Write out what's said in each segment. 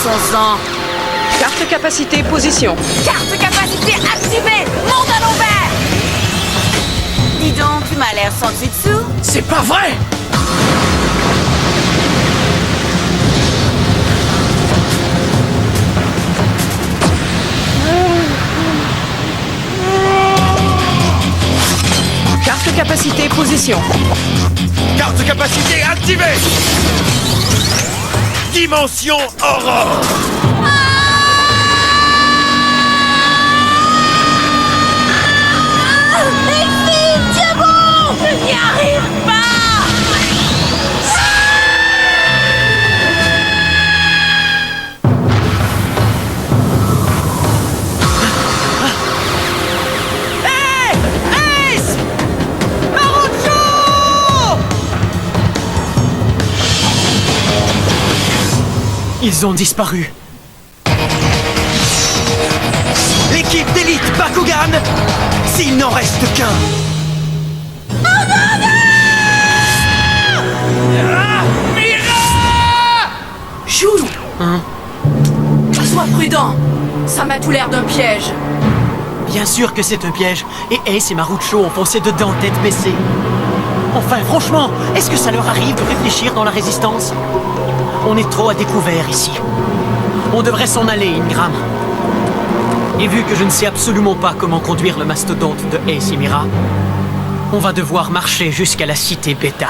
Passons-en. Carte capacité, position. Carte capacité activée. Monde à l'envers. Dis donc, tu m'as l'air sans dessus dessous. C'est pas vrai! Carte capacité, position. Carte capacité activée. Dimension Aurore. Je n'y arrive pas. Ils ont disparu. L'équipe d'élite Bakugan, s'il n'en reste qu'un. Shun! Sois prudent! Ça m'a tout l'air d'un piège. Bien sûr que c'est un piège. Et Ace et Marucho ont foncé dedans tête baissée. Enfin, franchement, est-ce que ça leur arrive de réfléchir dans la résistance? On est trop à découvert ici. On devrait s'en aller, Ingram. Et vu que je ne sais absolument pas comment conduire le mastodonte de Ace et Mira, on va devoir marcher jusqu'à la cité Beta.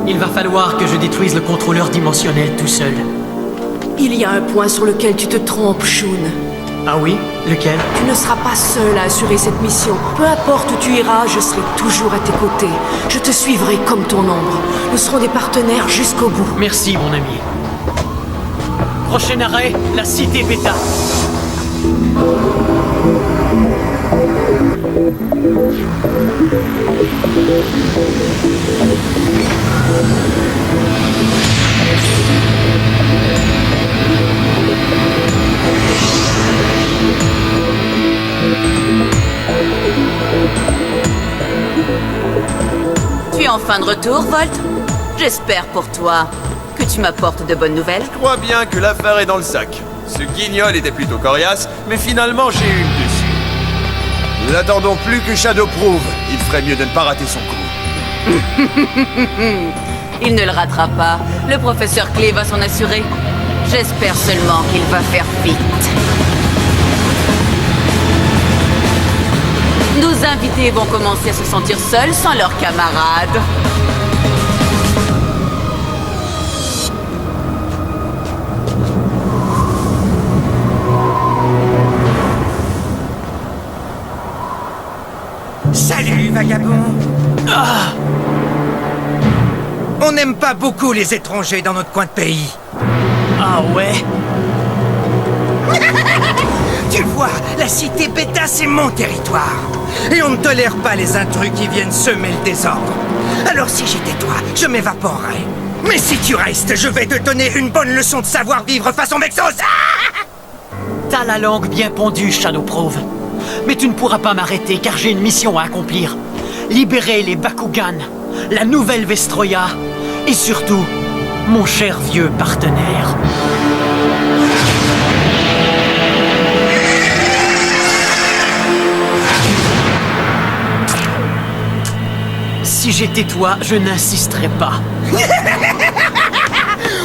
Il va falloir que je détruise le contrôleur dimensionnel tout seul. Il y a un point sur lequel tu te trompes, Shun. Ah oui? Lequel? Tu ne seras pas seul à assurer cette mission. Peu importe où tu iras, je serai toujours à tes côtés. Je te suivrai comme ton ombre. Nous serons des partenaires jusqu'au bout. Merci, mon ami. Prochain arrêt, la cité Beta. Tu es enfin de retour, Volt? J'espère pour toi que tu m'apportes de bonnes nouvelles. Je crois bien que l'affaire est dans le sac. Ce guignol était plutôt coriace, mais finalement j'ai eu une dessus. Nous n'attendons plus que Shadow prouve. Il ferait mieux de ne pas rater son coup. Il ne le ratera pas. Le professeur Clé va s'en assurer. J'espère seulement qu'il va faire vite. Nos invités vont commencer à se sentir seuls sans leurs camarades. Salut, vagabond. On n'aime pas beaucoup les étrangers dans notre coin de pays. Ah ouais? Tu vois, la cité Beta, c'est mon territoire. Et on ne tolère pas les intrus qui viennent semer le désordre. Alors si j'étais toi, je m'évaporerais. Mais si tu restes, je vais te donner une bonne leçon de savoir-vivre façon Vexos. T'as la langue bien pendue, Shadowprove. Mais tu ne pourras pas m'arrêter car j'ai une mission à accomplir. Libérer les Bakugan, la nouvelle Vestroya, et surtout, mon cher vieux partenaire. Si j'étais toi, je n'insisterais pas.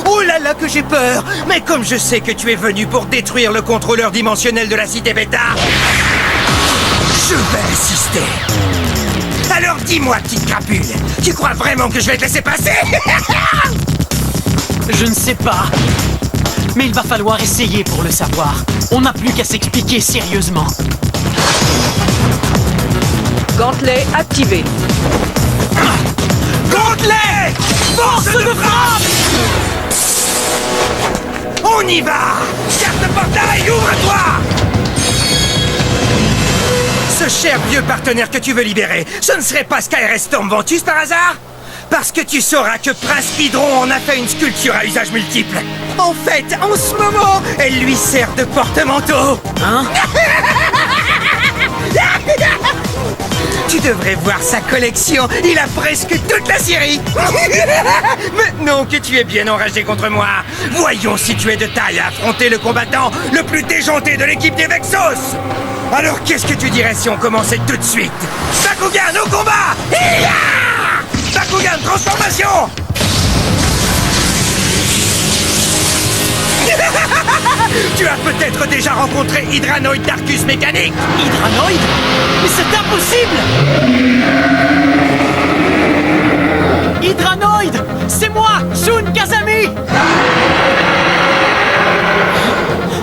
Oh là là que j'ai peur. Mais comme je sais que tu es venu pour détruire le contrôleur dimensionnel de la cité Beta, je vais insister. Alors dis-moi, petite crapule, tu crois vraiment que je vais te laisser passer? Je ne sais pas. Mais il va falloir essayer pour le savoir. On n'a plus qu'à s'expliquer sérieusement. Gantelet activé. Gantelet! Force de frappe! On y va! Carte de portail, ouvre-toi! Ce cher vieux partenaire que tu veux libérer, ce ne serait pas Skyres Storm Ventus par hasard? Parce que tu sauras que Prince Hydron en a fait une sculpture à usage multiple. En fait, en ce moment, elle lui sert de porte-manteau. Hein? Tu devrais voir sa collection. Il a presque toute la série. Maintenant que tu es bien enragé contre moi, voyons si tu es de taille à affronter le combattant le plus déjanté de l'équipe des Vexos. Alors qu'est-ce que tu dirais si on commençait tout de suite? Bakugan au combat! Hiya! Bakugan transformation! Tu as peut-être déjà rencontré Hydranoid Darkus mécanique. Hydranoid? Mais c'est impossible! Hydranoid! C'est moi, Shun Kazami!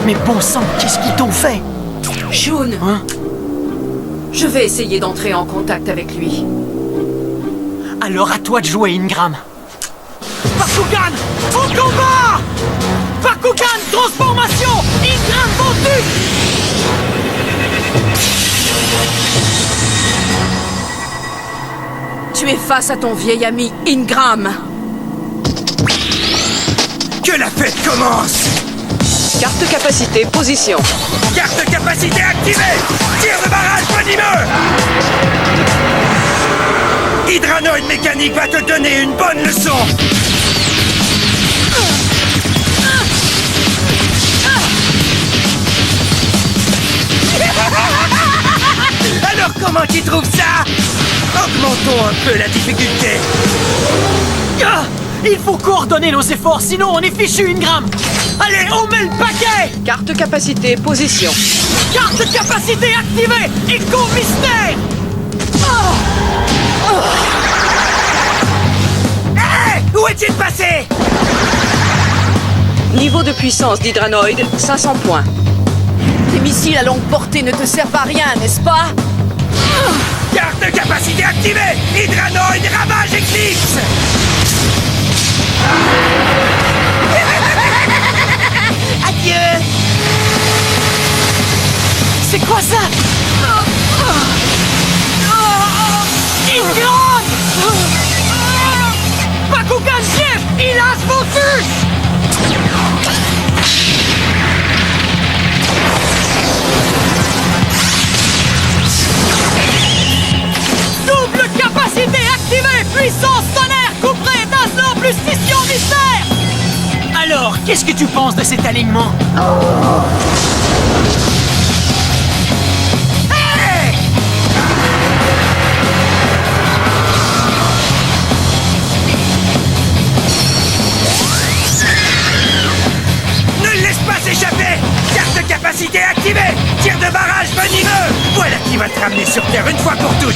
Mais bon sang, qu'est-ce qu'ils t'ont fait? Shun, Hein? je vais essayer d'entrer en contact avec lui. Alors à toi de jouer, Ingram. Bakugan! Au combat! Bakugan transformation! Ingram vendu! Tu es face à ton vieil ami Ingram. Que la fête commence! Carte capacité, position. Carte capacité activée! Tir de barrage venimeux! Hydranoid mécanique va te donner une bonne leçon! Alors comment tu trouves ça? Augmentons un peu la difficulté! Ah! Il faut coordonner nos efforts, sinon on est fichu, Ingram! Allez, on met le paquet! Carte capacité, position. Carte capacité activée! Écho mystère! Hé! Où est-il passé? Niveau de puissance d'Hydranoid, 500 points. Tes missiles à longue portée ne te servent à rien, n'est-ce pas? Carte capacité activée! Hydranoid ravage éclipse! Adieu! C'est quoi ça? Ingram! Bakugan chef! Il lâche Voltus! Double capacité activée! Puissance tonnerre couperée étincelant plus fission mystère! Alors, qu'est-ce que tu penses de cet alignement? Hey! Ne le laisse pas s'échapper! Carte capacité activée! Tir de barrage venimeux! Voilà qui va te ramener sur Terre une fois pour toutes!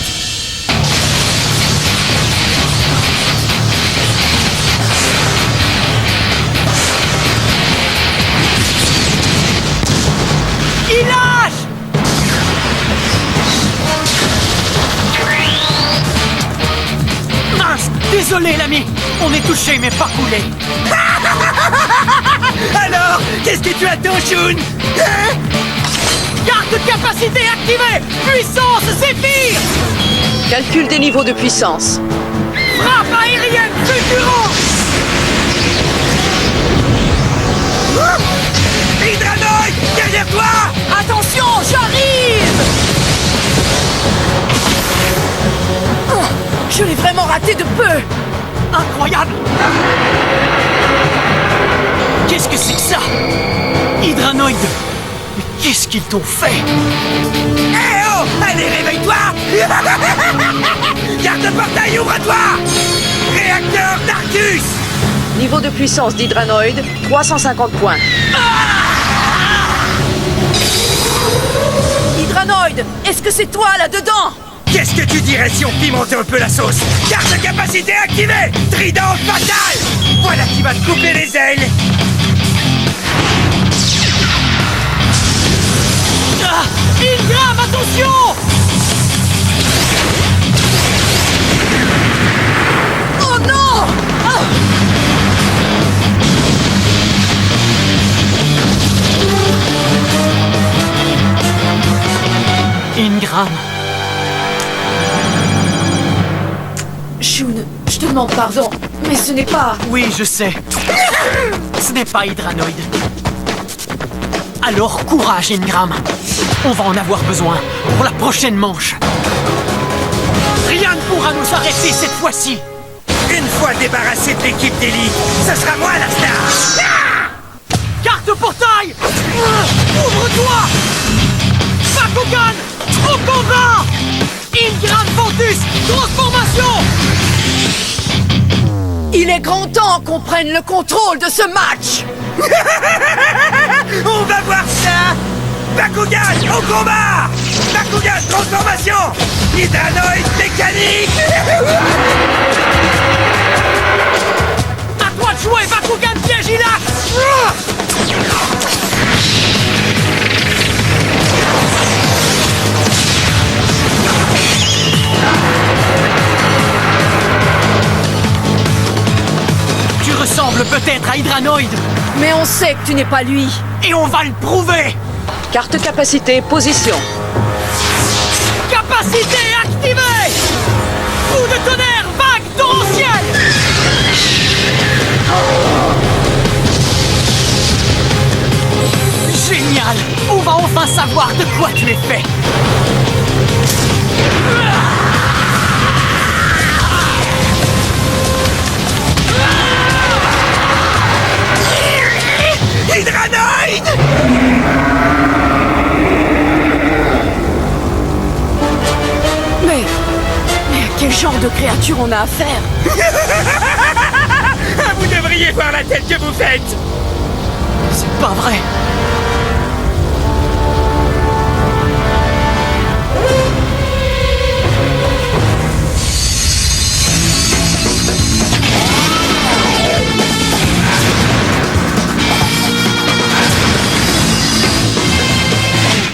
Il lâche! Mince! Désolé, l'ami! On est touché, mais pas coulé! Alors, qu'est-ce que tu attends, Shun? Hein? Carte capacité activée! Puissance Zéphyr! Calcul des niveaux de puissance. Frappe aérienne fulgurante! Hydranoid! Derrière toi! Attention, j'arrive! Oh, je l'ai vraiment raté de peu! Incroyable! Qu'est-ce que c'est que ça? Hydranoid! Mais qu'est-ce qu'ils t'ont fait? Eh oh! Allez, réveille-toi! Garde le portail, ouvre-toi! Réacteur Darkus! Niveau de puissance d'Hydranoid, 350 points. Hydranoid, est-ce que c'est toi là-dedans? Qu'est-ce que tu dirais si on pimentait un peu la sauce? Carte capacité activée! Trident fatal! Voilà qui va te couper les ailes! Ah! Ingram, attention! Oh non! Ah! Ingram. Shun, je te demande pardon, mais ce n'est pas... Oui, je sais. Ce n'est pas Hydranoid. Alors, courage, Ingram. On va en avoir besoin pour la prochaine manche. Rien ne pourra nous arrêter cette fois-ci. Une fois débarrassé de l'équipe d'élite, ce sera moi la star. Carte portail. Ouvre-toi. Bakugan, au combat. Ingram Ventus, transformation. Il est grand temps qu'on prenne le contrôle de ce match. On va voir ça. Bakugan, au combat. Bakugan, transformation. Hydranoïde mécanique. À toi de jouer, Bakugan piège Ilash. Tu ressembles peut-être à Hydranoïde. Mais on sait que tu n'es pas lui. Et on va le prouver. Carte capacité, position. Capacité activée. Coup de tonnerre, vague torrentielle. Génial. On va enfin savoir de quoi tu es fait. Hydranoïde. Mais à quel genre de créature on a affaire? Vous devriez voir la tête que vous faites. C'est pas vrai.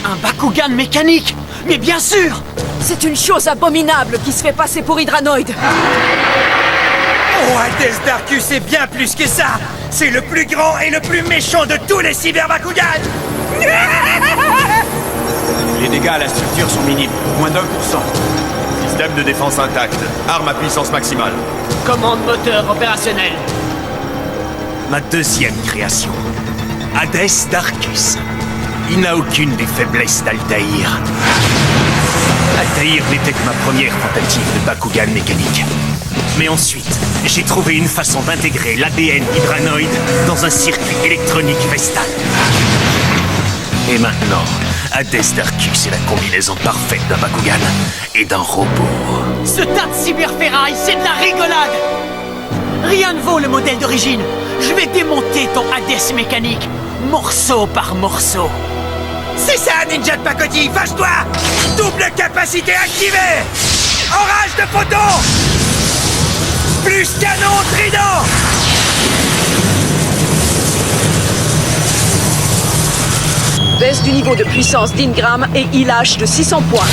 Un Bakugan mécanique. Mais bien sûr. C'est une chose abominable qui se fait passer pour Hydranoïde. Oh, Hades Darkus est bien plus que ça. C'est le plus grand et le plus méchant de tous les cyber Bakugan. Les dégâts à la structure sont minimes, moins d'1%. Système de défense intact, arme à puissance maximale. Commande moteur opérationnelle. Ma deuxième création, Hades Darkus. Il n'a aucune des faiblesses d'Altaïr. Altaïr n'était que ma première tentative de Bakugan mécanique. Mais ensuite, j'ai trouvé une façon d'intégrer l'ADN Hydranoïde dans un circuit électronique Vestal. Et maintenant, Hades Darkus est la combinaison parfaite d'un Bakugan et d'un robot. Ce tas de cyberferraille, c'est de la rigolade. Rien ne vaut le modèle d'origine. Je vais démonter ton Hades mécanique, morceau par morceau. C'est ça, Ninja de Pacotille, fâche-toi. Double capacité activée. Orage de photons. Plus canon trident. Baisse du niveau de puissance d'Ingram et Ilash de 600 points.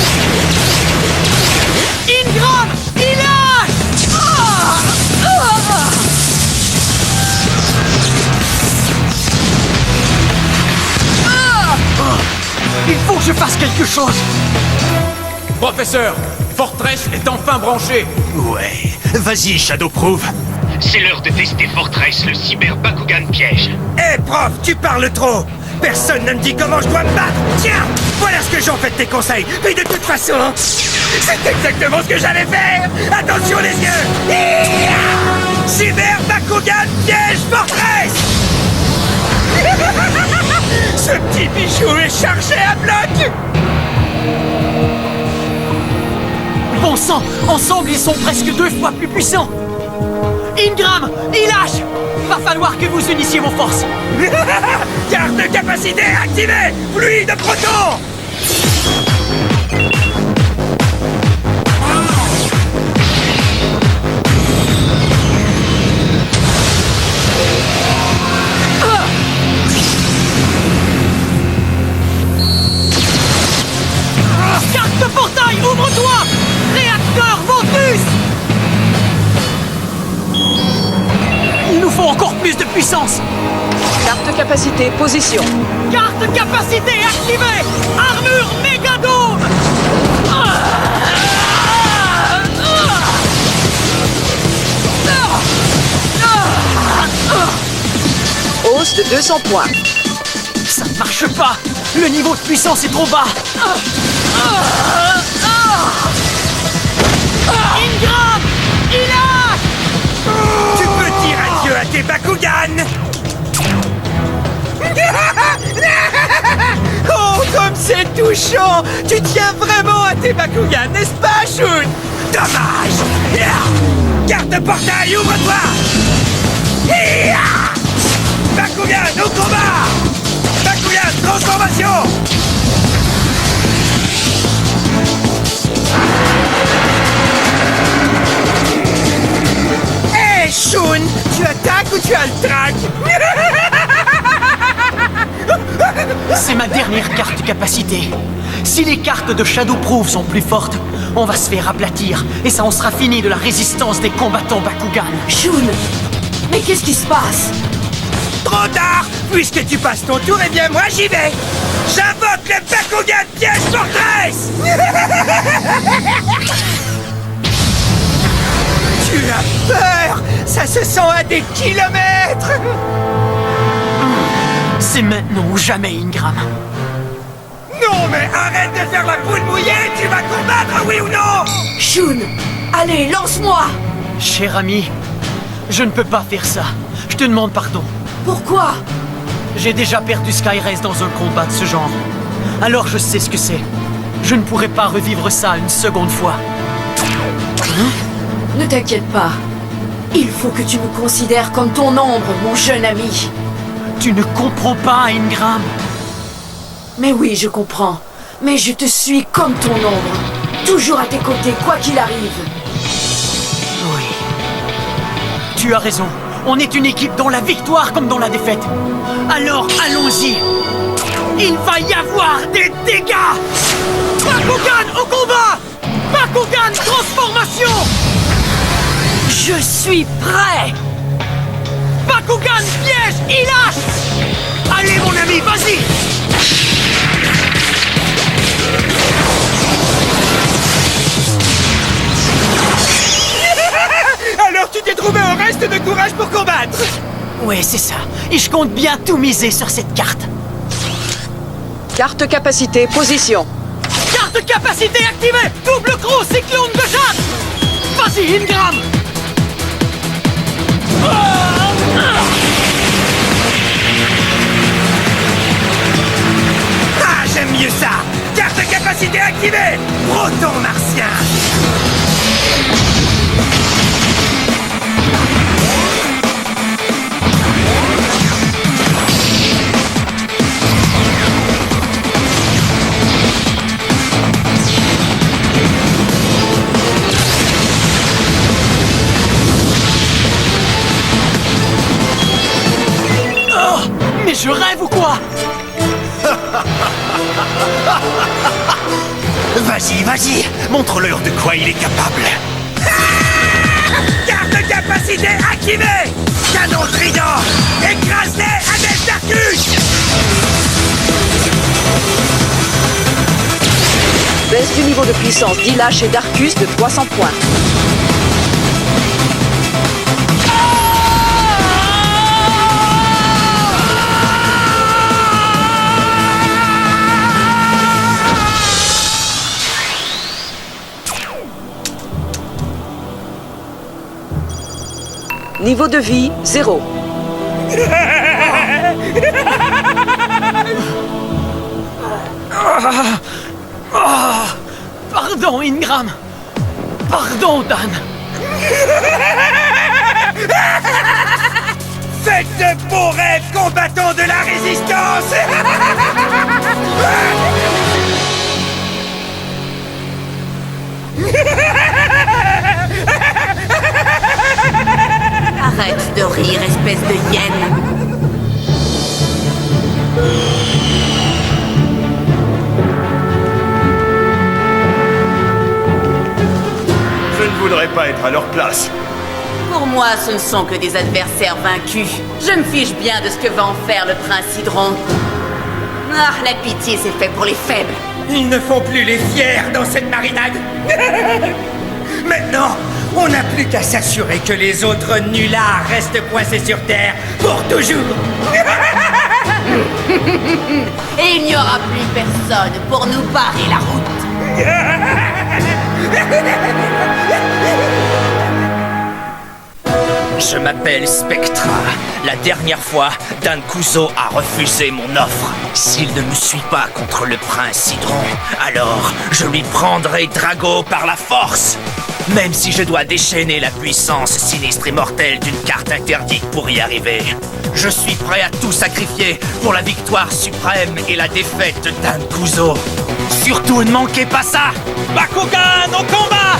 Ingram, Ilash. Il faut que je fasse quelque chose. Professeur, Fortress est enfin branché. Ouais, vas-y Shadowproof. C'est l'heure de tester Fortress, le cyber Bakugan piège. Hé, prof, tu parles trop. Personne ne me dit comment je dois me battre. Tiens, voilà ce que j'en fais de tes conseils. Mais de toute façon, c'est exactement ce que j'allais faire. Attention les yeux. Hi-ya! Cyber Bakugan piège Fortress. Ce petit bijou est chargé à bloc. Bon sang, ensemble ils sont presque 2 fois plus puissants. Ingram, Ilash, va falloir que vous unissiez vos forces. Carte de capacité activée. Fluide de proton. Carte de portail, ouvre-toi. Réacteur Ventus. Il nous faut encore plus de puissance. Carte capacité, position. Carte capacité activée. Armure Mégadome. Hausse de 200 points. Ça ne marche pas. Le niveau de puissance est trop bas. Ingram! Il a... Tu peux dire adieu à tes Bakugan. Oh, comme c'est touchant! Tu tiens vraiment à tes Bakugan, n'est-ce pas, Shun? Dommage! Garde de portail, ouvre-toi! Bakugan, au combat! Bakugan, transformation! Hé, Shun! Tu attaques ou tu as le trac? C'est ma dernière carte capacité. Si les cartes de Shadowproof sont plus fortes, on va se faire aplatir. Et ça en sera fini de la résistance des combattants Bakugan. Shun, mais qu'est-ce qui se passe? Trop tard! Puisque tu passes ton tour, eh bien moi j'y vais! J'invoque le Bakugan Piège Fortress! Tu as peur! Ça se sent à des kilomètres! C'est maintenant ou jamais, Ingram. Non mais arrête de faire la poule mouillée! Tu vas combattre, oui ou non? Shun, allez, lance-moi! Cher ami, je ne peux pas faire ça. Je te demande pardon. Pourquoi? J'ai déjà perdu Skyrace dans un combat de ce genre. Alors je sais ce que c'est. Je ne pourrai pas revivre ça une seconde fois. Ne t'inquiète pas. Il faut que tu me considères comme ton ombre, mon jeune ami. Tu ne comprends pas, Ingram. Mais oui, je comprends. Mais je te suis comme ton ombre. Toujours à tes côtés, quoi qu'il arrive. Oui. Tu as raison. On est une équipe dans la victoire comme dans la défaite. Alors, allons-y. Il va y avoir des dégâts. Bakugan au combat. Bakugan transformation. Je suis prêt. Bakugan piège, il lâche. Allez, mon ami, vas-y. Alors tu t'es trouvé un reste de courage pour combattre! Ouais, c'est ça. Et je compte bien tout miser sur cette carte. Carte capacité, position. Carte capacité activée. Double croc, cyclone de jade. Vas-y, Ingram. Ah, j'aime mieux ça! Carte capacité activée! Proton martien! Mais je rêve ou quoi? Vas-y, vas-y, montre-leur de quoi il est capable. Carte capacité activée! Canon trident! Écrase-les, Hades Darkus! Baisse du niveau de puissance d'Ila chez Darkus de 300 points. Niveau de vie, 0. Pardon, Ingram. Pardon, Dan. Faites de beaux rêves, combattants de la résistance! Arrête de rire, espèce de hyène. Je ne voudrais pas être à leur place. Pour moi, ce ne sont que des adversaires vaincus. Je me fiche bien de ce que va en faire le prince Hydron. Ah, la pitié, c'est fait pour les faibles. Ils ne font plus les fiers dans cette marinade. Maintenant, on n'a plus qu'à s'assurer que les autres nullards restent coincés sur Terre pour toujours. Et il n'y aura plus personne pour nous barrer la route. Je m'appelle Spectra. La dernière fois, Dan Kuzo a refusé mon offre. S'il ne me suit pas contre le prince Hydron, alors je lui prendrai Drago par la force. Même si je dois déchaîner la puissance sinistre et mortelle d'une carte interdite pour y arriver. Je suis prêt à tout sacrifier pour la victoire suprême et la défaite de Dan Kuzo. Surtout ne manquez pas ça! Bakugan au combat!